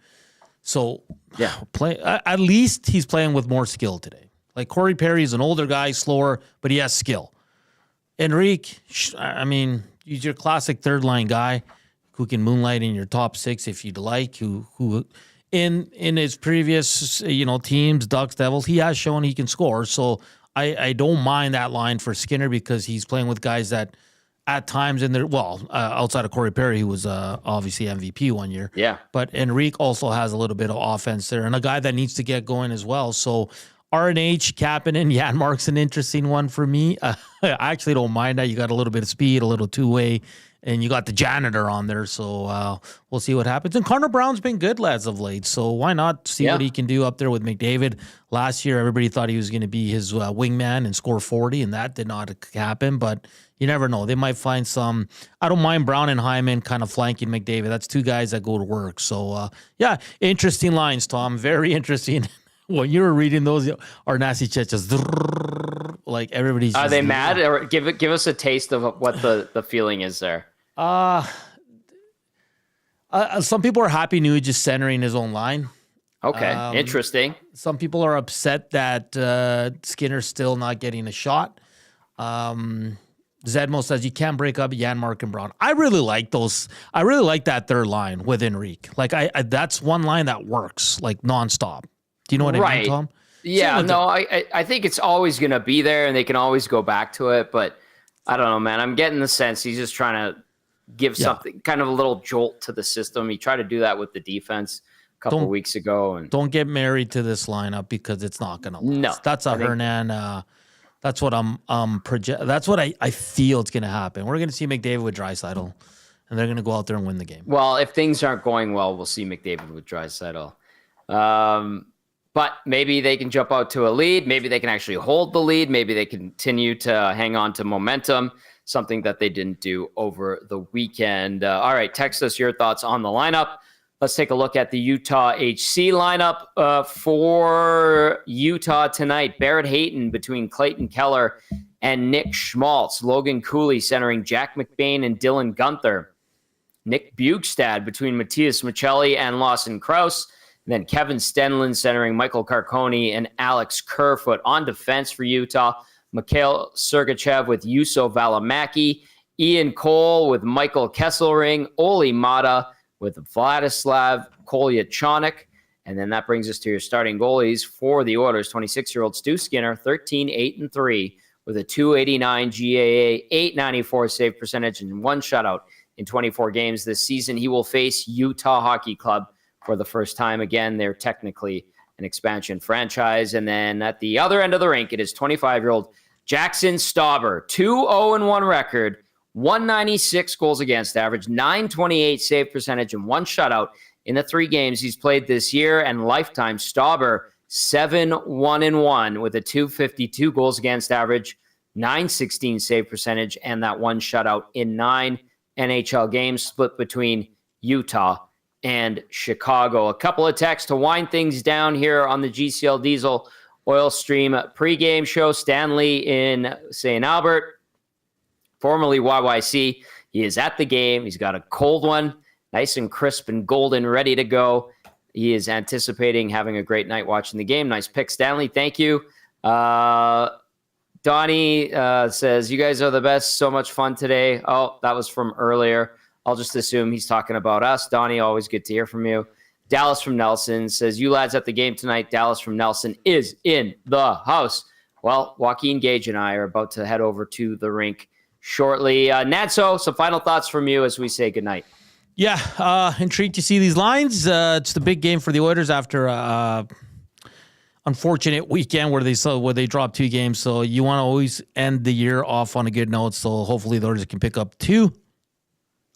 So at least he's playing with more skill today. Like Corey Perry is an older guy, slower, but he has skill. Enrique, I mean, he's your classic third line guy who can moonlight in your top six if you'd like, who in his previous teams, Ducks, Devils, he has shown he can score. So I don't mind that line for Skinner because he's playing with guys that at times outside of Corey Perry, who was obviously MVP one year.
Yeah. But
Enrique also has a little bit of offense there and a guy that needs to get going as well. So RNH, Kapanen, Janmark's an interesting one for me. I actually don't mind that. You got a little bit of speed, a little two-way, and you got the janitor on there. So we'll see what happens. And Connor Brown's been good as of late. So why not see what he can do up there with McDavid? Last year, everybody thought he was going to be his wingman and score 40, and that did not happen. But you never know. They might find some. I don't mind Brown and Hyman kind of flanking McDavid. That's two guys that go to work. So, interesting lines, Tom. Very interesting. When you were reading those, our nasty chat just like everybody's.
Are they mad? Or give us a taste of what the feeling is there.
Some people are happy Nuge is centering his own line.
Okay, interesting.
Some people are upset that Skinner's still not getting a shot. Zedmo says you can't break up Janmark and Brown. I really like those. I really like that third line with Enrique. Like I that's one line that works like nonstop. Do you know what I mean, Tom?
Yeah, I think it's always going to be there and they can always go back to it. But I don't know, man. I'm getting the sense he's just trying to give something, kind of a little jolt to the system. He tried to do that with the defense a couple of weeks ago. And
don't get married to this lineup because it's not going to last.
No,
that's a Hernan. That's what that's what I feel it's going to happen. We're going to see McDavid with Draisaitl, and they're going to go out there and win the game.
Well, if things aren't going well, we'll see McDavid with Draisaitl. But maybe they can jump out to a lead. Maybe they can actually hold the lead. Maybe they continue to hang on to momentum, something that they didn't do over the weekend. All right, text us your thoughts on the lineup. Let's take a look at the Utah HC lineup for Utah tonight. Barrett Hayton between Clayton Keller and Nick Schmaltz. Logan Cooley centering Jack McBain and Dylan Gunther. Nick Bjugstad between Matthias Michelli and Lawson Krause. And then Kevin Stenlund centering Michael Carconi and Alex Kerfoot. On defense for Utah, Mikhail Sergachev with Juuso Valimaki, Ian Cole with Michael Kesselring, Oli Mata with Vladislav Kolyachonok. And then that brings us to your starting goalies for the Oilers. 26-year-old Stu Skinner, 13-8-3 with a .289 GAA, .894 save percentage, and one shutout in 24 games this season. He will face Utah Hockey Club for the first time. Again, they're technically an expansion franchise. And then at the other end of the rink, it is 25-year-old Jackson Stauber, 2-0-1 record, 196 goals against average, .928 save percentage, and one shutout in the 3 games he's played this year. And lifetime Stauber, 7-1-1 with a .252 goals against average, .916 save percentage, and that one shutout in 9 NHL games split between Utah and Chicago. A couple of texts to wind things down here on the GCL Diesel Oil Stream pregame show. Stanley in St. Albert, formerly YYC. He is at the game. He's got a cold one, nice and crisp and golden, ready to go. He is anticipating having a great night watching the game. Nice pick, Stanley. Thank you. Donnie says, you guys are the best. So much fun today. Oh, that was from earlier. I'll just assume he's talking about us. Donnie, always good to hear from you. Dallas from Nelson says, you lads at the game tonight. Dallas from Nelson is in the house. Well, Joaquin Gage and I are about to head over to the rink shortly. Natso, some final thoughts from you as we say goodnight.
Yeah, intrigued to see these lines. It's the big game for the Oilers after unfortunate weekend where they dropped 2 games. So you want to always end the year off on a good note. So hopefully the Oilers can pick up 2.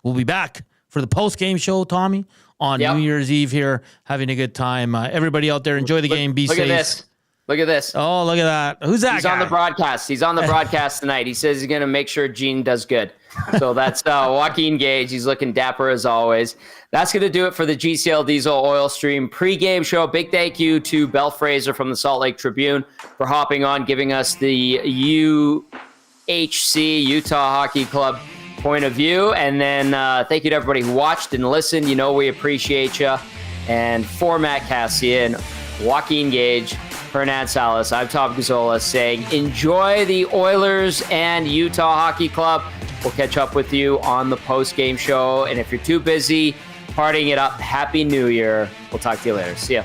We'll be back for the post-game show, Tommy, on New Year's Eve here, having a good time. Everybody out there, enjoy the game. Be safe.
Look at this. Look at this.
Oh, look at that. Who's that
He's
guy?
on the broadcast. He's on the broadcast tonight. He says he's going to make sure Gene does good. So that's Joaquin Gage. He's looking dapper as always. That's going to do it for the GCL Diesel Oil Stream pregame show. Big thank you to Belle Fraser from the Salt Lake Tribune for hopping on, giving us the UHC, Utah Hockey Club, point of view. And then thank you to everybody who watched and listened. You know we appreciate you. And for Matt Kassian, Joaquin Gage, Hernan Salas, I'm Tom Gazzola saying enjoy the Oilers and Utah Hockey Club. We'll catch up with you on the post-game show. And if you're too busy partying it up, Happy New Year. We'll talk to you later. See ya.